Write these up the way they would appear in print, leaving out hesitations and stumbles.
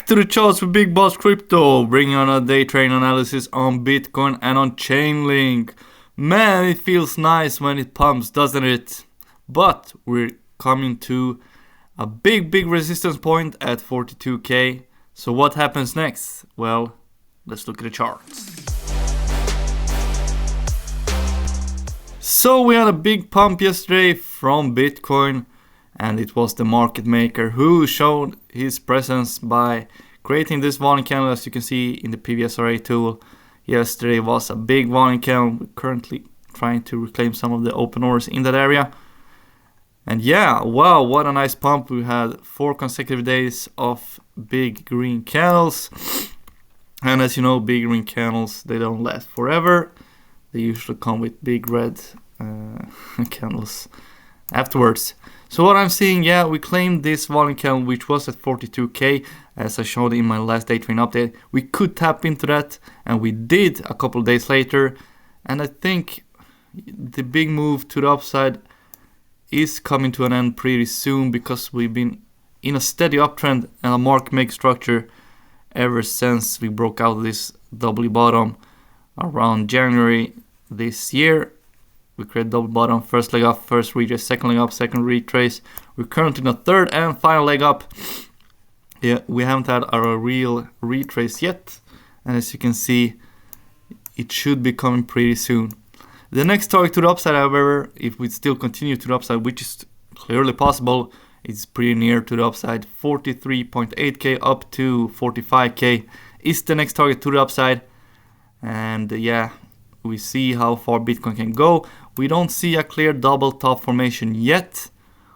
to the charts with Big Boss Crypto, bringing on a day trading analysis on Bitcoin and on Chainlink. Man, it feels nice when it pumps, doesn't it? But we're coming to a big resistance point at 42k. So what happens next? Well, let's look at the charts. So we had a big pump yesterday from Bitcoin, and it was the market maker who showed his presence by creating this volume candle. As you can see in the PVSRA tool, yesterday was a big volume candle. We're currently trying to reclaim some of the open orders in that area. And yeah, wow, what a nice pump. We had 4 consecutive days of big green candles. And as you know, big green candles, they don't last forever. They usually come with big red candles afterwards. So what I'm seeing, yeah, we claimed this volume candle, which was at 42k, as I showed in my last day trading update. We could tap into that, and we did a couple of days later. And I think the big move to the upside is coming to an end pretty soon, because we've been in a steady uptrend and a market make structure ever since we broke out of this double bottom around January this year. We created double bottom, first leg up, first retrace, second leg up, second retrace. We're currently in the third and final leg up. Yeah, we haven't had a real retrace yet, and as you can see, it should be coming pretty soon. The next target to the upside, however, if we still continue to the upside, which is clearly possible, it's pretty near to the upside. 43.8k up to 45k is the next target to the upside. And yeah, we see how far Bitcoin can go. We don't see a clear double top formation yet.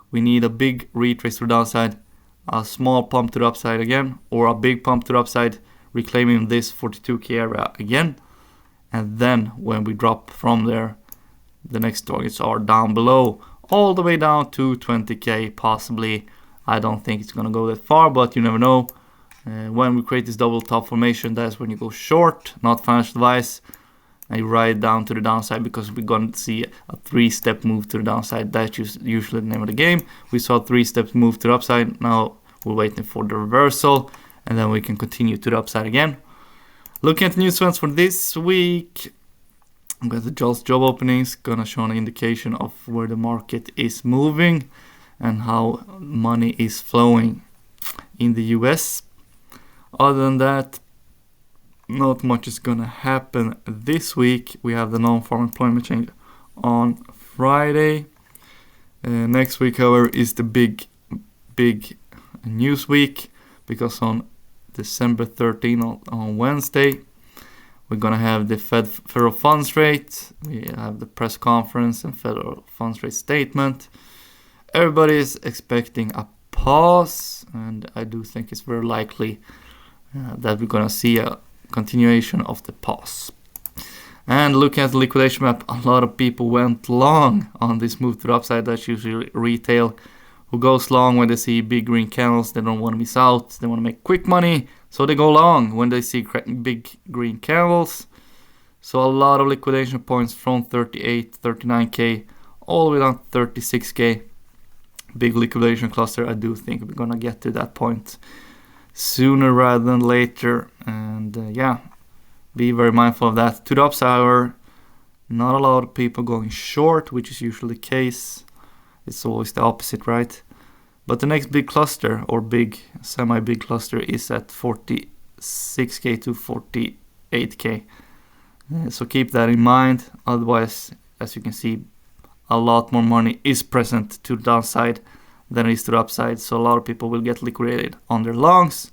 We need a big retrace to the downside, a small pump to the upside again, or a big pump to the upside, reclaiming this 42k area again. And then when we drop from there, the next targets are down below, all the way down to 20k possibly. I don't think it's gonna go that far, but you never know. When we create this double top formation, that's when you go short, not financial advice. And you ride down to the downside, because we're going to see a 3-step move to the downside. That's usually the name of the game. We saw 3 steps move to the upside. Now we're waiting for the reversal, and then we can continue to the upside again. Looking at the news events for this week, we got the JOLTS job openings, gonna show an indication of where the market is moving and how money is flowing in the US. Other than that, not much is gonna happen this week. We have the non-farm employment change on Friday. Next week, however, is the big news week, because on December 13th on Wednesday, we're gonna have the federal funds rate. We have the press conference and federal funds rate statement. Everybody is expecting a pause, and I do think it's very likely that we're gonna see a continuation of the pause. And looking at the liquidation map, a lot of people went long on this move to the upside. That's usually retail who goes long when they see big green candles. They don't want to miss out. They want to make quick money, so they go long when they see big green candles. So a lot of liquidation points from 38, 39k all the way down to 36k. Big liquidation cluster. I do think we're gonna get to that point sooner rather than later, and yeah, be very mindful of that. To the upside, however, not a lot of people going short, which is usually the case. It's always the opposite, right? But the next big cluster, or big semi-big cluster, is at 46k to 48k. So keep that in mind. Otherwise, as you can see, a lot more money is present to the downside than it is to the upside. So a lot of people will get liquidated on their longs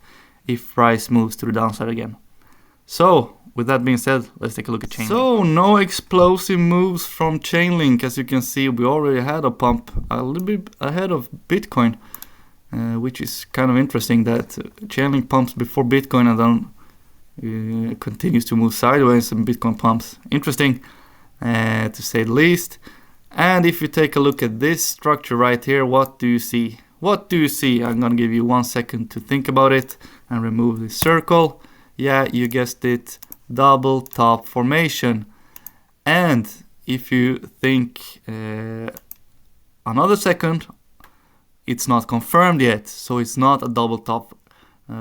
if price moves to the downside again. So with that being said, let's take a look at Chainlink. So no explosive moves from Chainlink. As you can see, we already had a pump a little bit ahead of Bitcoin, which is kind of interesting that Chainlink pumps before Bitcoin and then continues to move sideways and Bitcoin pumps. Interesting, to say the least. And if you take a look at this structure right here, what do you see? What do you see? I'm gonna give you 1 second to think about it and remove the circle. Yeah, you guessed it, double top formation. And if you think another second, it's not confirmed yet, so it's not a double top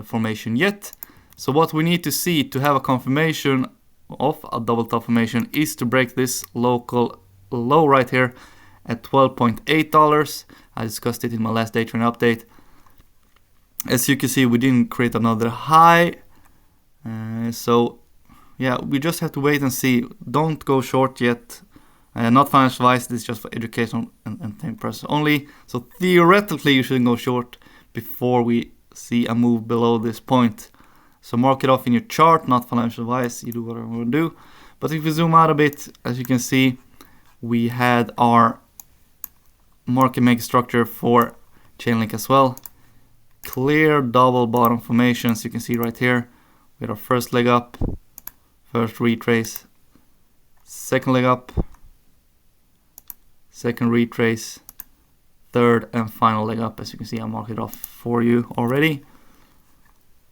formation yet. So what we need to see to have a confirmation of a double top formation is to break this local low right here at $12.8. I discussed it in my last day trade update. As you can see, we didn't create another high. So yeah, we just have to wait and see. Don't go short yet. Not financial advice, this is just for educational and time purposes only. So theoretically you shouldn't go short before we see a move below this point. So mark it off in your chart, not financial advice, you do whatever you want to do. But if we zoom out a bit, as you can see, we had our market maker structure for Chainlink as well. Clear double bottom formations, you can see right here. We had our first leg up, first retrace, second leg up, second retrace, third and final leg up. As you can see, I marked it off for you already.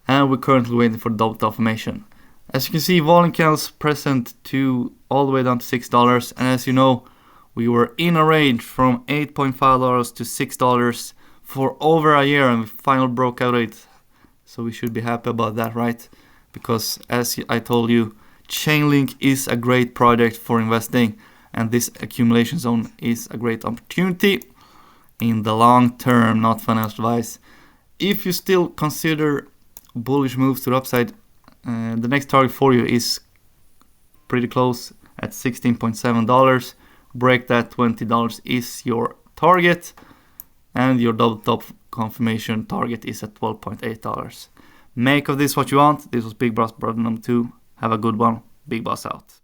And we're currently waiting for the double top formation. As you can see, volume candles present to all the way down to $6. And as you know, we were in a range from $8.5 to $6 for over a year, and we finally broke out it. So we should be happy about that, right? Because as I told you, Chainlink is a great project for investing, and this accumulation zone is a great opportunity in the long term, not financial advice. If you still consider bullish moves to the upside, the next target for you is pretty close at $16.7. Break that, $20 is your target, and your double top confirmation target is at $12.8. Make of this what you want. This was Big Boss Brother number 2. Have a good one. Big Boss out.